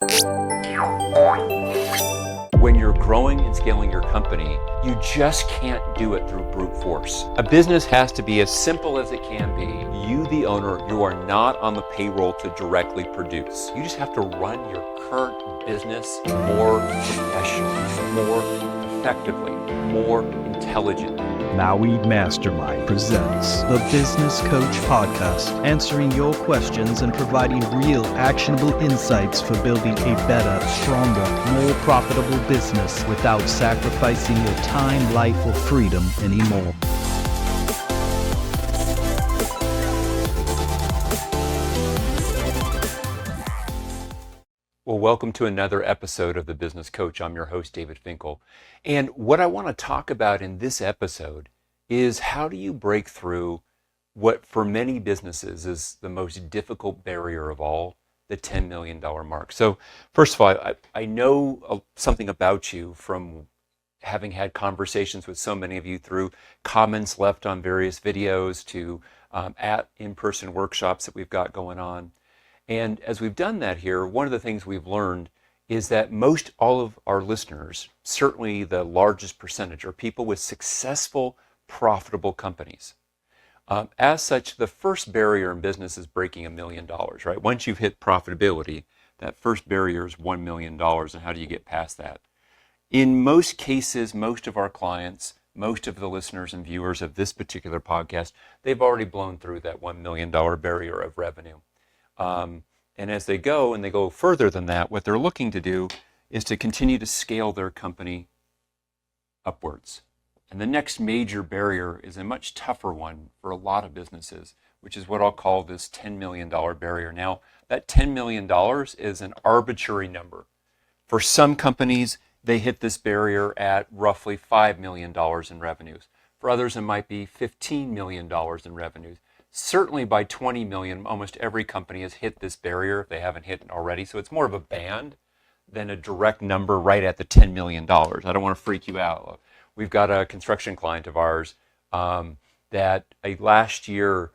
When you're growing and scaling your company, you just can't do it through brute force. A business has to be as simple as it can be. You, the owner, you are not on the payroll to directly produce. You just have to run your current business more professionally, more effectively, more intelligently. Maui Mastermind presents the Business Coach Podcast, answering your questions and providing real actionable insights for building a better, stronger, more profitable business without sacrificing your time, life, or freedom anymore. Well, welcome to another episode of The Business Coach. I'm your host, David Finkel. And what I want to talk about in this episode is how do you break through what for many businesses is the most difficult barrier of all, the $10 million mark. So first of all, I know something about you from having had conversations with so many of you through comments left on various videos to at in-person workshops that we've got going on. And as we've done that here, one of the things we've learned is that most all of our listeners, certainly the largest percentage, are people with successful, profitable companies. As such, the first barrier in business is breaking $1 million, right? Once you've hit profitability, that first barrier is $1 million, and how do you get past that? In most cases, most of our clients, most of the listeners and viewers of this particular podcast, they've already blown through that $1 million barrier of revenue. And as they go further than that, what they're looking to do is to continue to scale their company upwards. And the next major barrier is a much tougher one for a lot of businesses, which is what I'll call this $10 million barrier. Now, that $10 million is an arbitrary number. For some companies, they hit this barrier at roughly $5 million in revenues. For others, it might be $15 million in revenues. Certainly by 20 million, almost every company has hit this barrier if they haven't hit it already. So it's more of a band than a direct number right at the $10 million. I don't want to freak you out. We've got a construction client of ours that last year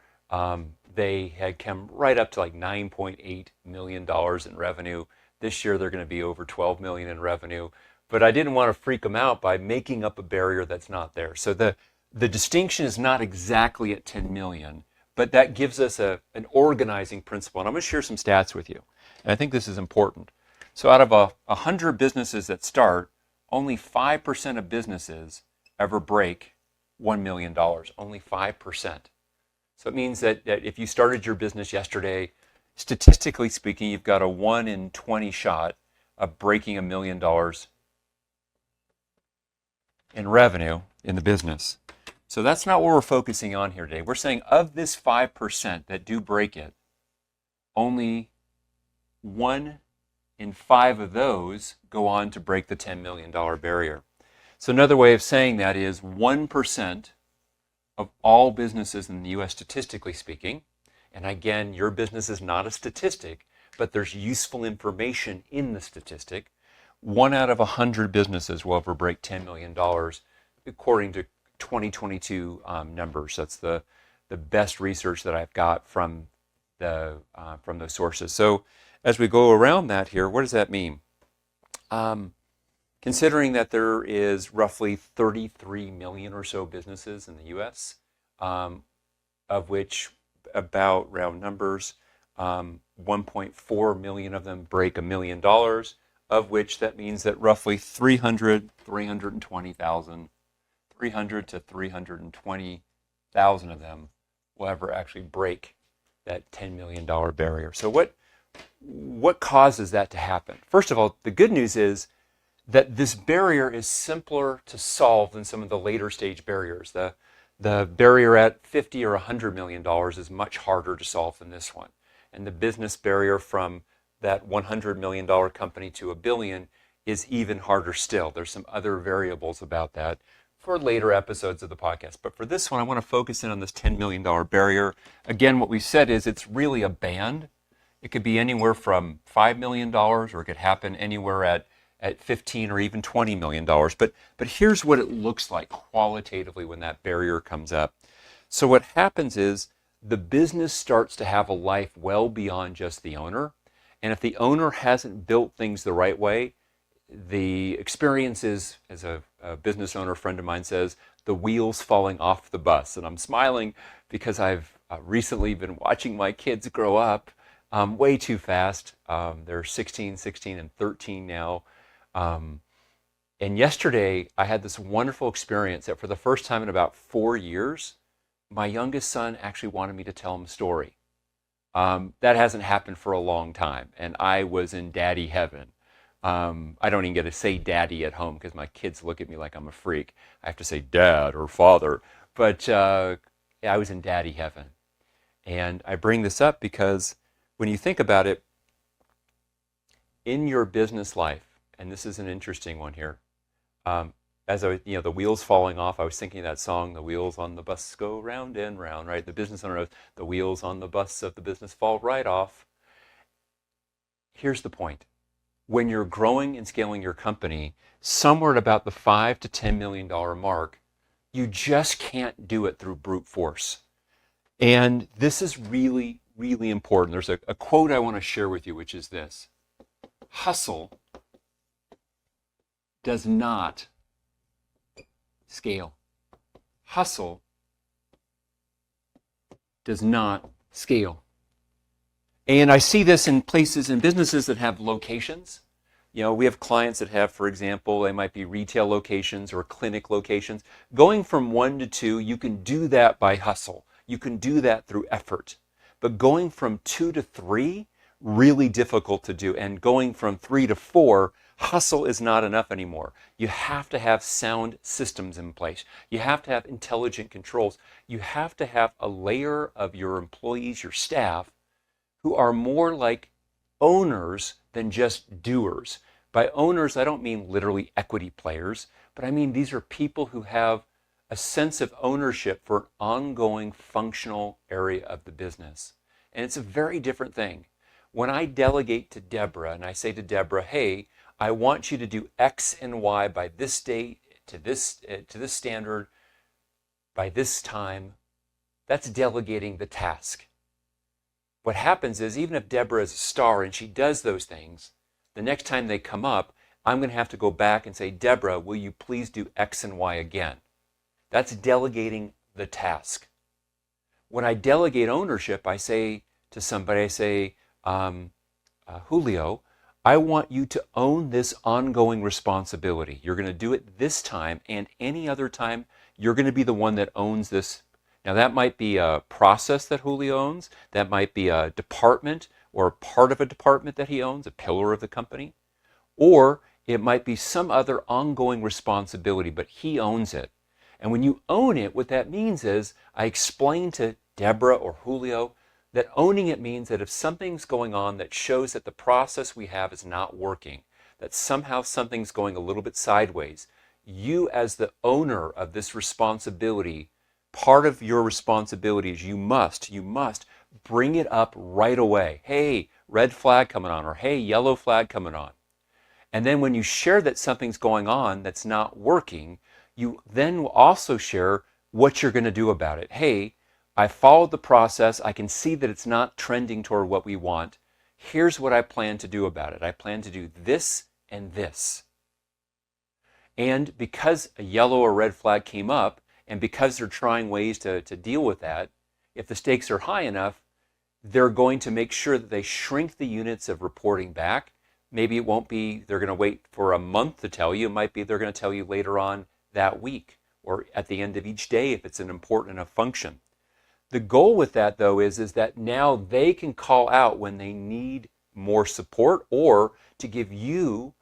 they had come right up to like $9.8 million in revenue. This year they're going to be over 12 million in revenue. But I didn't want to freak them out by making up a barrier that's not there. So the distinction is not exactly at 10 million. But that gives us an organizing principle. And I'm going to share some stats with you. And I think this is important. So out of 100 businesses that start, only 5% of businesses ever break $1 million. Only 5%. So it means that if you started your business yesterday, statistically speaking, you've got a 1 in 20 shot of breaking $1 million in revenue in the business. So that's not what we're focusing on here today. We're saying of this 5% that do break it, only 1 in 5 of those go on to break the $10 million barrier. So another way of saying that is 1% of all businesses in the U.S., statistically speaking, and again, your business is not a statistic, but there's useful information in the statistic, 1 out of 100 businesses will ever break $10 million, according to 2022 numbers. That's the best research that I've got from those sources. So as we go around that here, what does that mean? Considering that there is roughly 33 million or so businesses in the U.S., of which about round numbers, 1.4 million of them break $1 million, of which that means that roughly 300 to 320,000 of them will ever actually break that $10 million barrier. So what causes that to happen? First of all, the good news is that this barrier is simpler to solve than some of the later stage barriers. The barrier at 50 or $100 million is much harder to solve than this one. And the business barrier from that $100 million company to $1 billion is even harder still. There's some other variables about that for later episodes of the podcast. But for this one, I want to focus in on this $10 million barrier. Again, what we said is it's really a band. It could be anywhere from $5 million, or it could happen anywhere at 15 or even $20 million. But here's what it looks like qualitatively when that barrier comes up. So what happens is the business starts to have a life well beyond just the owner. And if the owner hasn't built things the right way, the experience is, as a business owner friend of mine says, the wheels falling off the bus. And I'm smiling because I've recently been watching my kids grow up way too fast. They're 16, and 13 now. And yesterday I had this wonderful experience that for the first time in about 4 years, my youngest son actually wanted me to tell him a story. That hasn't happened for a long time, and I was in daddy heaven. I don't even get to say daddy at home because my kids look at me like I'm a freak. I have to say dad or father. But yeah, I was in daddy heaven. And I bring this up because when you think about it, in your business life, and this is an interesting one here, as I, the wheels falling off, I was thinking of that song, the wheels on the bus go round and round, right? The business owner knows the wheels on the bus of the business fall right off. Here's the point. When you're growing and scaling your company, somewhere at about the $5 to $10 million mark, you just can't do it through brute force. And this is really, really important. There's a quote I want to share with you, which is this: hustle does not scale. Hustle does not scale. And I see this in places, in businesses that have locations. We have clients that have, for example, they might be retail locations or clinic locations. Going from 1 to 2, you can do that by hustle. You can do that through effort. But going from 2 to 3, really difficult to do. And going from 3 to 4, hustle is not enough anymore. You have to have sound systems in place. You have to have intelligent controls. You have to have a layer of your employees, your staff, who are more like owners than just doers. By owners, I don't mean literally equity players, but I mean these are people who have a sense of ownership for an ongoing functional area of the business. And it's a very different thing. When I delegate to Deborah and I say to Deborah, hey, I want you to do X and Y by this date, to this standard, by this time, that's delegating the task. What happens is, even if Deborah is a star and she does those things, the next time they come up, I'm going to have to go back and say, Deborah, will you please do X and Y again? That's delegating the task. When I delegate ownership, I say to somebody, Julio, I want you to own this ongoing responsibility. You're going to do it this time, and any other time, you're going to be the one that owns this. Now, that might be a process that Julio owns. That might be a department or part of a department that he owns, a pillar of the company. Or it might be some other ongoing responsibility, but he owns it. And when you own it, what that means is, I explain to Deborah or Julio that owning it means that if something's going on that shows that the process we have is not working, that somehow something's going a little bit sideways, you as the owner of this responsibility, part of your responsibility is you must bring it up right away. Hey, red flag coming on, or hey, yellow flag coming on. And then when you share that something's going on that's not working, you then will also share what you're going to do about it. Hey, I followed the process. I can see that it's not trending toward what we want. Here's what I plan to do about it. I plan to do this and this. And because a yellow or red flag came up, and because they're trying ways to deal with that, if the stakes are high enough, they're going to make sure that they shrink the units of reporting back. Maybe it won't be, they're going to wait for a month to tell you. It might be they're going to tell you later on that week or at the end of each day if it's an important enough function. The goal with that, though, is that now they can call out when they need more support, or to give you,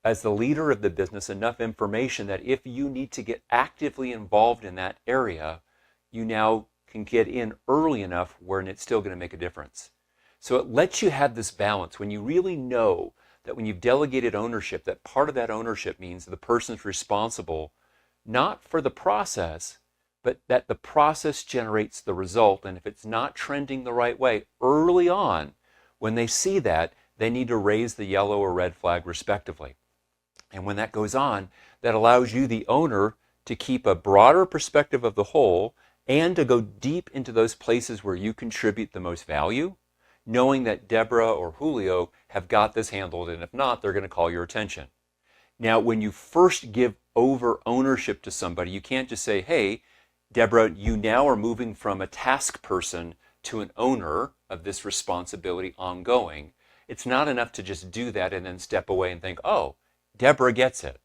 as the leader of the business, enough information that if you need to get actively involved in that area, you now can get in early enough where it's still going to make a difference. So it lets you have this balance when you really know that when you've delegated ownership, that part of that ownership means the person's responsible not for the process, but that the process generates the result. And if it's not trending the right way early on, when they see that, they need to raise the yellow or red flag respectively. And when that goes on, that allows you, the owner, to keep a broader perspective of the whole and to go deep into those places where you contribute the most value. knowing that Deborah or Julio have got this handled, and if not, they're going to call your attention. Now, when you first give over ownership to somebody, you can't just say, hey, Deborah, you now are moving from a task person to an owner of this responsibility ongoing. It's not enough to just do that and then step away and think, oh, Deborah gets it.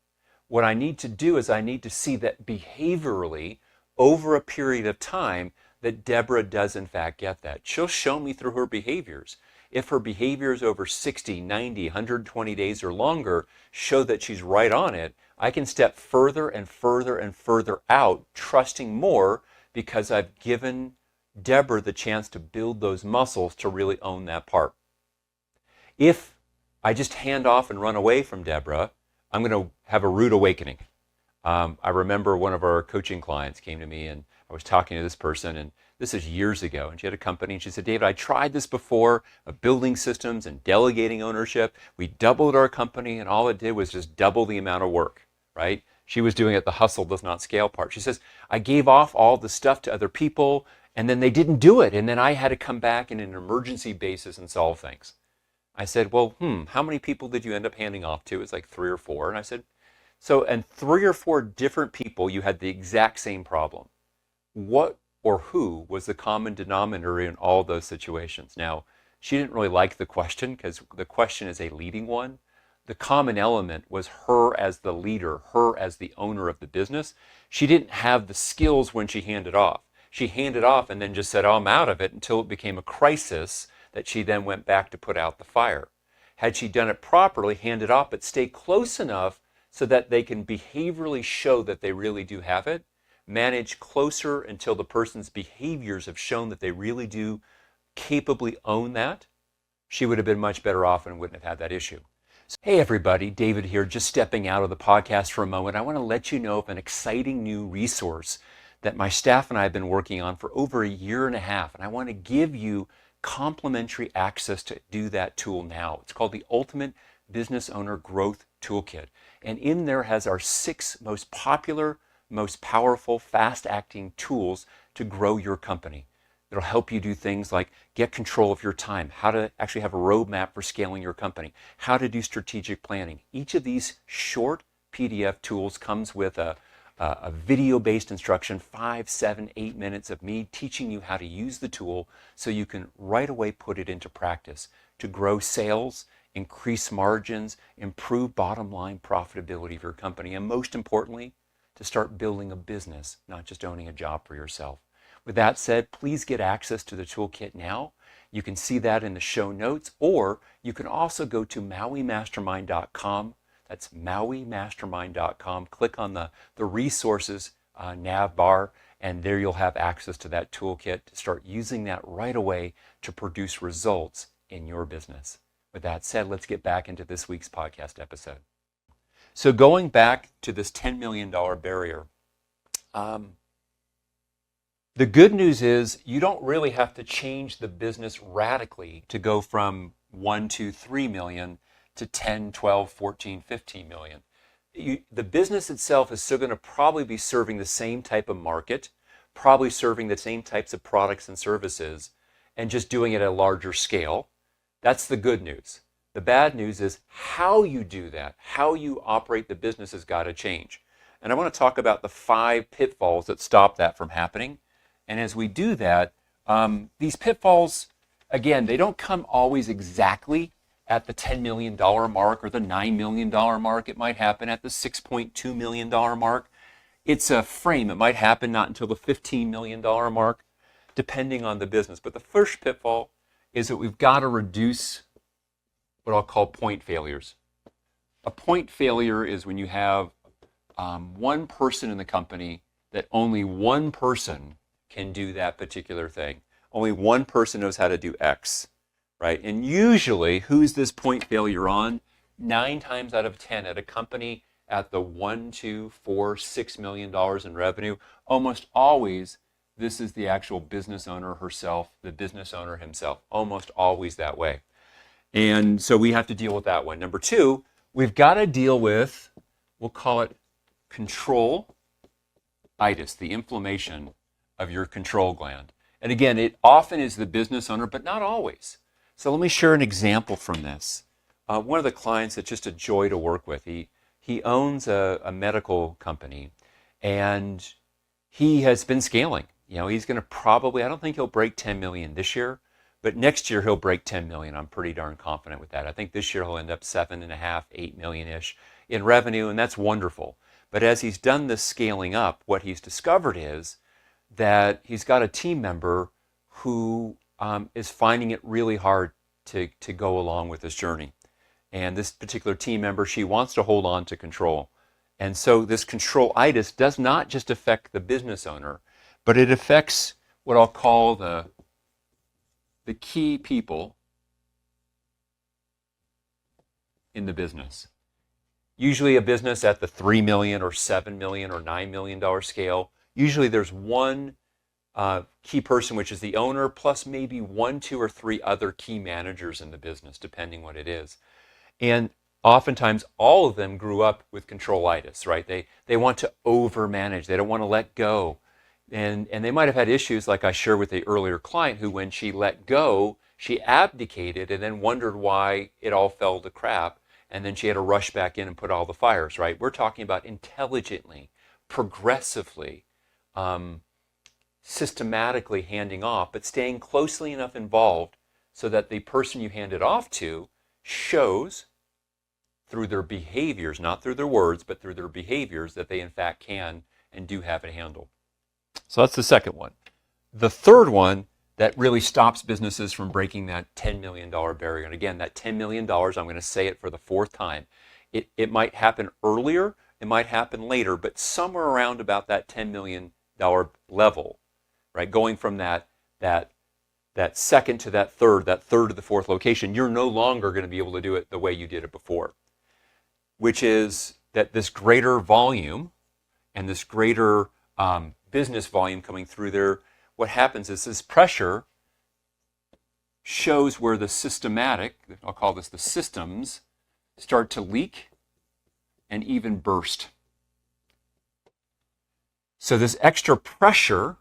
What I need to do is I need to see that behaviorally over a period of time that Deborah does in fact get that. She'll show me through her behaviors. If her behaviors over 60, 90, 120 days or longer show that she's right on it, I can step further and further and further out, trusting more because I've given Deborah the chance to build those muscles to really own that part. If I just hand off and run away from Deborah, I'm going to have a rude awakening. I remember one of our coaching clients came to me and I was talking to this person, and this is years ago, and she had a company and she said, David, I tried this before of building systems and delegating ownership. We doubled our company and all it did was just double the amount of work, right? She was doing it the hustle does not scale part. She says, I gave off all the stuff to other people and then they didn't do it. And then I had to come back in an emergency basis and solve things. I said, well, how many people did you end up handing off to? It's like 3 or 4. And I said, so, and 3 or 4 different people, you had the exact same problem. What or who was the common denominator in all those situations? Now, she didn't really like the question because the question is a leading one. The common element was her as the leader, her as the owner of the business. She didn't have the skills when she handed off. She handed off and then just said, oh, I'm out of it, until it became a crisis that she then went back to put out the fire. Had she done it properly, handed off, but stay close enough so that they can behaviorally show that they really do have it, manage closer until the person's behaviors have shown that they really do capably own that, she would have been much better off and wouldn't have had that issue. So, hey everybody, David here, just stepping out of the podcast for a moment. I want to let you know of an exciting new resource that my staff and I have been working on for over a year and a half, and I want to give you complimentary access to do that tool now. It's called the Ultimate Business Owner Growth Toolkit, and in there has our 6 most popular, most powerful, fast-acting tools to grow your company. It'll help you do things like get control of your time, how to actually have a roadmap for scaling your company, how to do strategic planning. Each of these short PDF tools comes with a video-based instruction, 5, 7, 8 minutes of me teaching you how to use the tool so you can right away put it into practice to grow sales, increase margins, improve bottom line profitability of your company, and most importantly, to start building a business, not just owning a job for yourself. With that said, please get access to the toolkit now. You can see that in the show notes, or you can also go to MauiMastermind.com. That's MauiMastermind.com. Click on the resources nav bar, and there you'll have access to that toolkit to start using that right away to produce results in your business. With that said, let's get back into this week's podcast episode. So going back to this $10 million barrier, the good news is you don't really have to change the business radically to go from 1 to 3 million to 10, 12, 14, 15 million. The business itself is still going to probably be serving the same type of market, probably serving the same types of products and services, and just doing it at a larger scale. That's the good news. The bad news is how you do that, how you operate the business has got to change. And I want to talk about the 5 pitfalls that stop that from happening. And as we do that, these pitfalls, again, they don't come always exactly at the $10 million mark or the $9 million mark. It might happen at the $6.2 million mark. It's a frame. It might happen not until the $15 million mark, depending on the business. But the first pitfall is that we've got to reduce what I'll call point failures. A point failure is when you have one person in the company that only one person can do that particular thing. Only one person knows how to do X, right? And usually, who's this point failure on? 9 times out of 10 at a company at the $1, $2, $4, $6 million in revenue, almost always this is the actual business owner herself, the business owner himself, almost always that way. And so we have to deal with that one. Number 2, we've got to deal with, we'll call it control-itis, the inflammation of your control gland. And again, it often is the business owner, but not always. So let me share an example from this. One of the clients that's just a joy to work with, he owns a medical company, and he has been scaling. He's going to probably, I don't think he'll break 10 million this year, but next year he'll break 10 million. I'm pretty darn confident with that. I think this year he'll end up 7.5, 8 million-ish in revenue, and that's wonderful. But as he's done this scaling up, what he's discovered is that he's got a team member who is finding it really hard to go along with this journey. And this particular team member, she wants to hold on to control. And so this control-itis does not just affect the business owner, but it affects what I'll call the key people in the business. Usually a business at the 3 million or 7 million or $9 million scale, usually there's one key person, which is the owner, plus maybe 1, 2, or 3 other key managers in the business, depending what it is. And oftentimes all of them grew up with control-itis, right? They want to overmanage. They don't want to let go. And they might have had issues like I shared with the earlier client who, when she let go, she abdicated and then wondered why it all fell to crap. And then she had to rush back in and put all the fires, right? We're talking about intelligently, progressively, systematically handing off, but staying closely enough involved so that the person you hand it off to shows through their behaviors, not through their words, but through their behaviors, that they in fact can and do have it handled. So that's the second one. The third one that really stops businesses from breaking that $10 million barrier. And again, that $10 million, I'm going to say it for the 4th time. It might happen earlier, it might happen later, but somewhere around about that $10 million level, right? Going from that second to that third to the 4th location, you're no longer going to be able to do it the way you did it before, which is that this greater volume and this greater business volume coming through there, what happens is this pressure shows where the systematic, I'll call this the systems, start to leak and even burst. So this extra pressure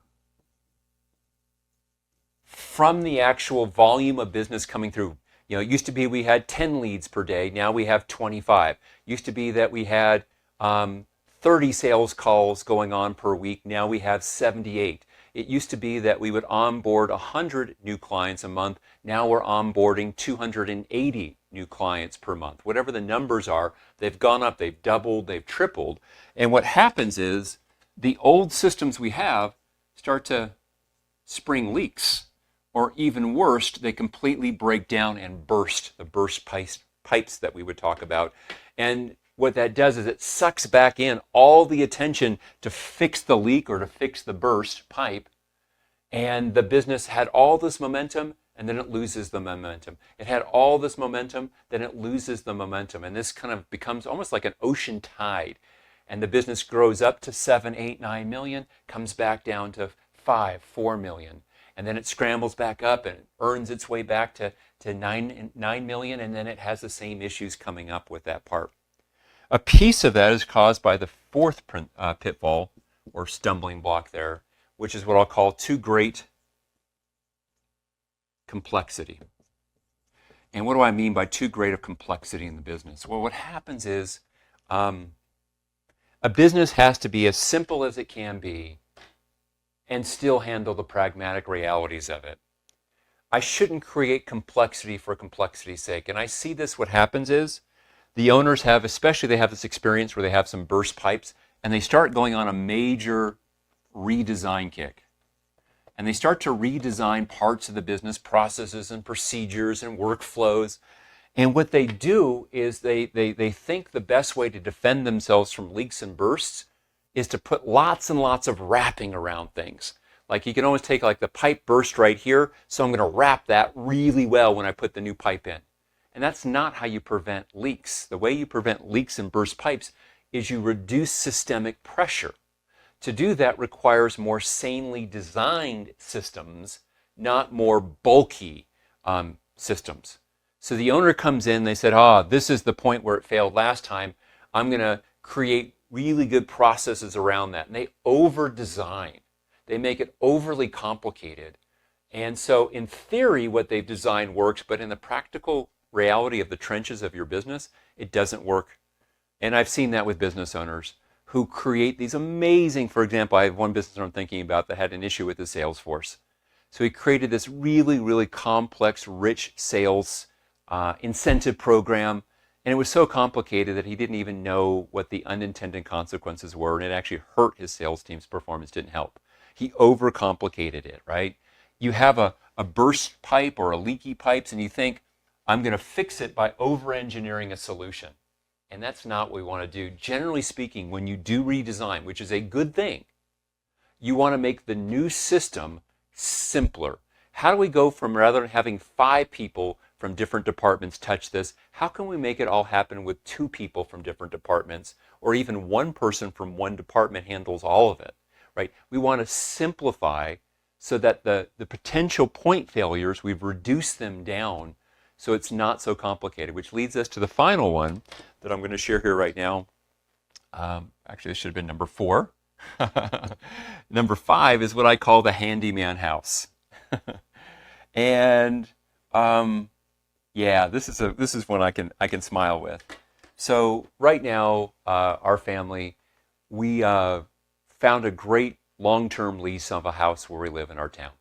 from the actual volume of business coming through. It used to be we had 10 leads per day. Now we have 25. Used to be that we had 30 sales calls going on per week. Now we have 78. It used to be that we would onboard 100 new clients a month. Now we're onboarding 280 new clients per month. Whatever the numbers are, they've gone up, they've doubled, they've tripled. And what happens is the old systems we have start to spring leaks. Or even worse, they completely break down and burst, the burst pipes that we would talk about. And what that does is it sucks back in all the attention to fix the leak or to fix the burst pipe. And the business had all this momentum, and then it loses the momentum. It had all this momentum, then it loses the momentum. And this kind of becomes almost like an ocean tide. And the business grows up to 7, 8, 9 million, comes back down to 5, 4 million. And then it scrambles back up and earns its way back to 9 million, and then it has the same issues coming up with that part. A piece of that is caused by the 4th pitfall or stumbling block there, which is what I'll call too great complexity. And what do I mean by too great of complexity in the business? Well, what happens is a business has to be as simple as it can be and still handle the pragmatic realities of it. I shouldn't create complexity for complexity's sake. And I see this, what happens is the owners have, especially they have this experience where they have some burst pipes and they start going on a major redesign kick. And they start to redesign parts of the business, processes and procedures and workflows. And what they do is they think the best way to defend themselves from leaks and bursts is to put lots and lots of wrapping around things. Like you can almost take like the pipe burst right here, so I'm going to wrap that really well when I put the new pipe in. And that's not how you prevent leaks. The way you prevent leaks and burst pipes is you reduce systemic pressure. To do that requires more sanely designed systems, not more bulky systems. So the owner comes in, they said, this is the point where it failed last time. I'm going to create really good processes around that. And they over-design. They make it overly complicated. And so in theory, what they've designed works, but in the practical reality of the trenches of your business, it doesn't work. And I've seen that with business owners who create these amazing, for example, I have one business owner I'm thinking about that had an issue with his sales force. So he created this really, really complex, rich sales incentive program. And it was so complicated that he didn't even know what the unintended consequences were. And it actually hurt his sales team's performance, didn't help. He overcomplicated it, right? You have a burst pipe or a leaky pipes and you think, I'm going to fix it by over-engineering a solution. And that's not what we want to do. Generally speaking, when you do redesign, which is a good thing, you want to make the new system simpler. How do we go from, rather than having 5 people from different departments touch this, how can we make it all happen with 2 people from different departments, or even 1 person from 1 department handles all of it, right? We want to simplify so that the potential point failures, we've reduced them down so it's not so complicated, which leads us to the final one that I'm going to share here right now. Actually, this should have been number 4. Number 5 is what I call the handyman house. And yeah, this is one I can smile with. So right now, our family, we found a great long-term lease of a house where we live in our town.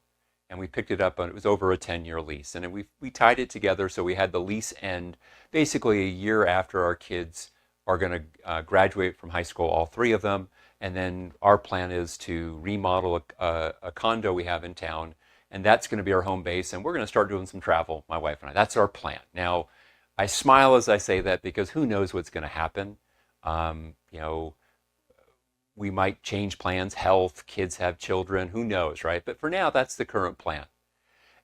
And we picked it up, and it was over a 10-year lease. And we tied it together so we had the lease end basically a year after our kids are going to graduate from high school, all 3 of them. And then our plan is to remodel a condo we have in town. And that's going to be our home base. And we're going to start doing some travel, my wife and I. That's our plan. Now, I smile as I say that because who knows what's going to happen. You know, we might change plans, health, kids have children, who knows, right? But for now, that's the current plan.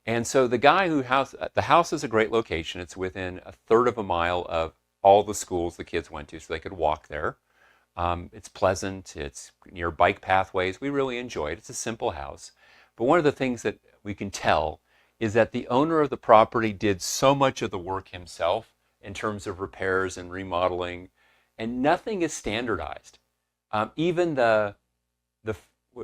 And so the house is a great location. It's within 1/3 of a mile of all the schools the kids went to, so they could walk there. It's pleasant, it's near bike pathways. We really enjoy it. It's a simple house. But one of the things that we can tell is that the owner of the property did so much of the work himself in terms of repairs and remodeling, and nothing is standardized. Even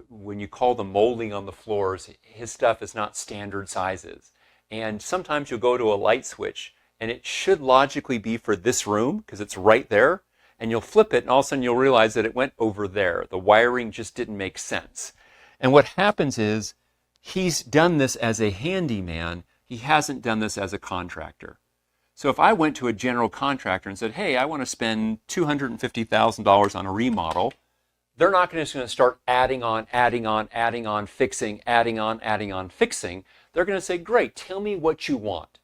when you call the molding on the floors, his stuff is not standard sizes. And sometimes you'll go to a light switch and it should logically be for this room because it's right there. And you'll flip it and all of a sudden you'll realize that it went over there. The wiring just didn't make sense. And what happens is he's done this as a handyman. He hasn't done this as a contractor. So if I went to a general contractor and said, hey, I want to spend $250,000 on a remodel, they're not just going to start adding on, fixing, adding on, fixing. They're going to say, great, tell me what you want.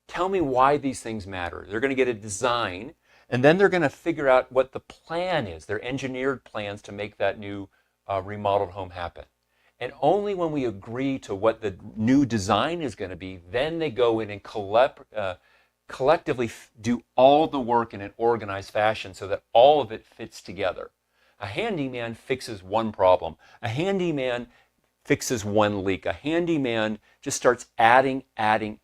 Tell me why these things matter. They're going to get a design, and then they're going to figure out what the plan is, their engineered plans to make that new remodeled home happen. And only when we agree to what the new design is going to be, then they go in and collectively do all the work in an organized fashion so that all of it fits together. A handyman fixes one problem. A handyman fixes one leak. A handyman just starts adding, and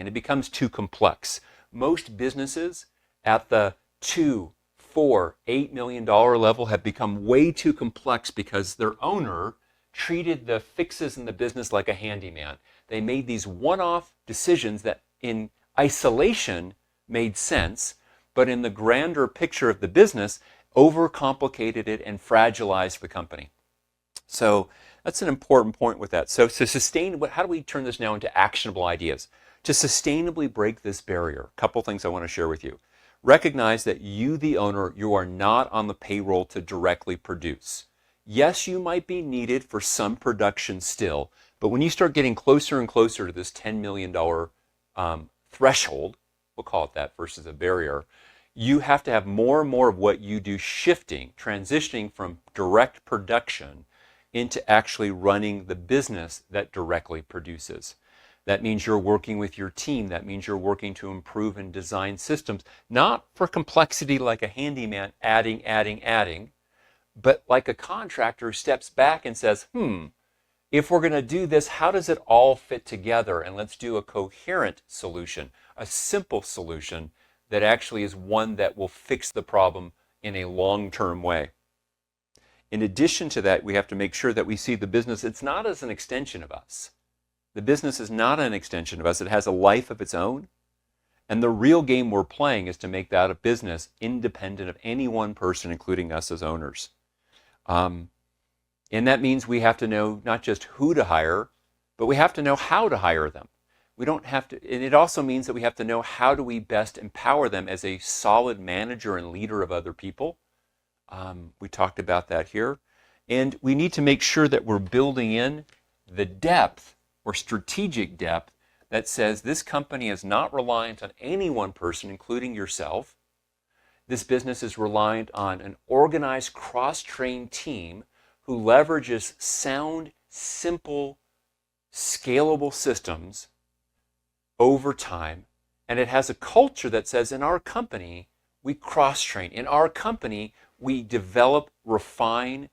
it becomes too complex. Most businesses at the $2, $4, $8 million level have become way too complex because their owner treated the fixes in the business like a handyman. They made these one-off decisions that in isolation made sense, but in the grander picture of the business, overcomplicated it and fragilized the company. So that's an important point with that. So how do we turn this now into actionable ideas? To sustainably break this barrier, a couple things I want to share with you. Recognize that you, the owner, you are not on the payroll to directly produce. Yes, you might be needed for some production still, but when you start getting closer and closer to this $10 million threshold, we'll call it that versus a barrier, you have to have more and more of what you do shifting, transitioning from direct production into actually running the business that directly produces. That means you're working with your team. That means you're working to improve and design systems, not for complexity like a handyman adding, but like a contractor who steps back and says, if we're going to do this, how does it all fit together? And let's do a coherent solution, a simple solution that actually is one that will fix the problem in a long-term way. In addition to that, we have to make sure that we see the business, it's not as an extension of us. The business is not an extension of us. It has a life of its own. And the real game we're playing is to make that a business independent of any one person, including us as owners. And that means we have to know not just who to hire, but we have to know how to hire them. We don't have to, and it also means that we have to know how do we best empower them as a solid manager and leader of other people. We talked about that here. And we need to make sure that we're building in the depth or strategic depth that says this company is not reliant on any one person, including yourself. This business is reliant on an organized, cross-trained team who leverages sound, simple, scalable systems over time. And it has a culture that says in our company, we cross-train. In our company, we develop, refine,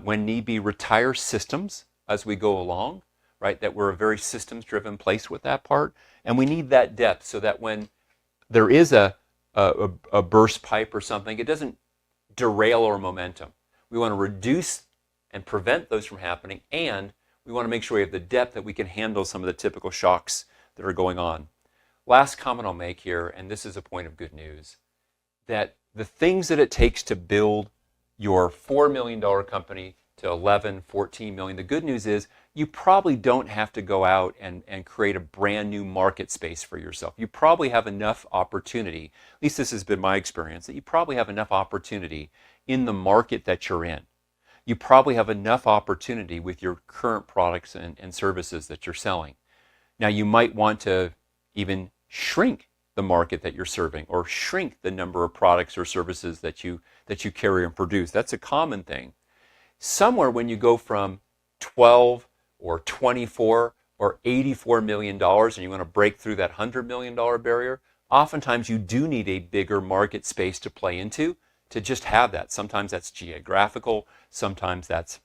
when need be, retire systems as we go along, right? That we're a very systems-driven place with that part. And we need that depth so that when there is a burst pipe or something, it doesn't derail our momentum. We want to reduce and prevent those from happening, and we want to make sure we have the depth that we can handle some of the typical shocks that are going on. Last comment I'll make here, and this is a point of good news, that the things that it takes to build your $4 million company to 11, 14 million, the good news is you probably don't have to go out and create a brand new market space for yourself. You probably have enough opportunity, at least this has been my experience, that you probably have enough opportunity in the market that you're in. You probably have enough opportunity with your current products and services that you're selling. Now you might want to even shrink the market that you're serving or shrink the number of products or services that you carry and produce. That's a common thing. Somewhere when you go from 12 or 24 or $84 million and you want to break through that $100 million barrier, oftentimes you do need a bigger market space to play into to just have that. Sometimes that's geographical, sometimes that's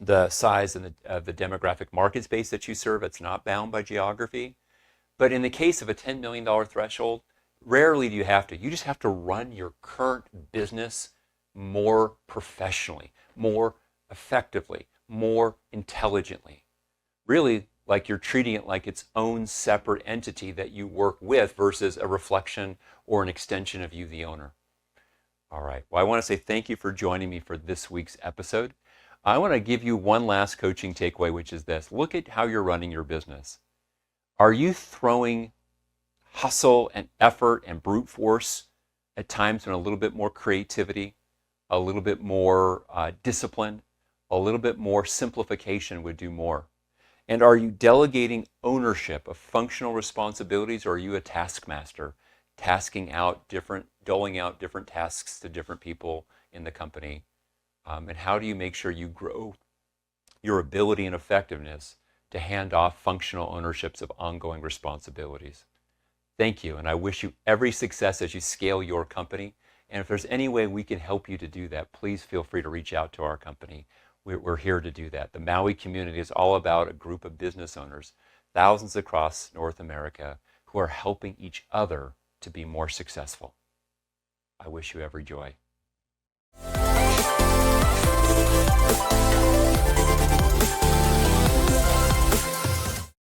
the size of the demographic market space that you serve. It's not bound by geography. But in the case of a $10 million threshold, rarely do you have to. You just have to run your current business more professionally, more effectively, more intelligently. Really, like you're treating it like its own separate entity that you work with versus a reflection or an extension of you, the owner. All right. Well, I want to say thank you for joining me for this week's episode. I want to give you one last coaching takeaway, which is this. Look at how you're running your business. Are you throwing hustle and effort and brute force at times when a little bit more creativity, a little bit more discipline, a little bit more simplification would do more? And are you delegating ownership of functional responsibilities, or are you a taskmaster, doling out different tasks to different people in the company? And how do you make sure you grow your ability and effectiveness to hand off functional ownerships of ongoing responsibilities? Thank you, and I wish you every success as you scale your company. And if there's any way we can help you to do that, please feel free to reach out to our company. We're here to do that. The Maui community is all about a group of business owners, thousands across North America, who are helping each other to be more successful. I wish you every joy.